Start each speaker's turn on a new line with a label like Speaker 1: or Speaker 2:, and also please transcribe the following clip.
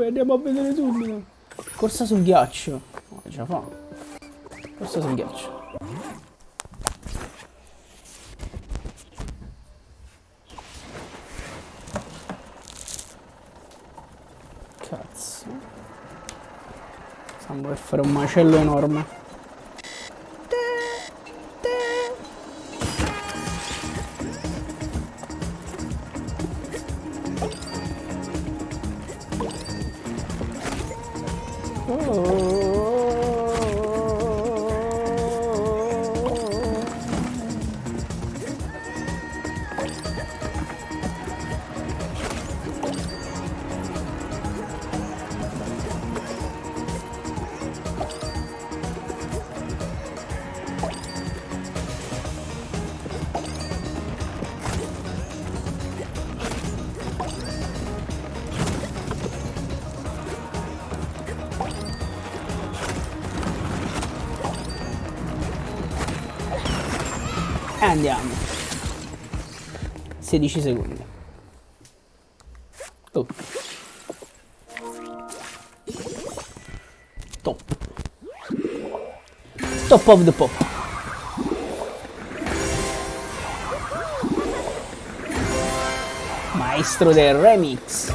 Speaker 1: Vabbè, andiamo a vedere subito. Corsa sul ghiaccio. Oh, ce la fa. Corsa sul ghiaccio. Cazzo. Stiamo per fare un macello enorme. E andiamo. 16 secondi. Oh. Top. Top of the pop. Maestro del remix.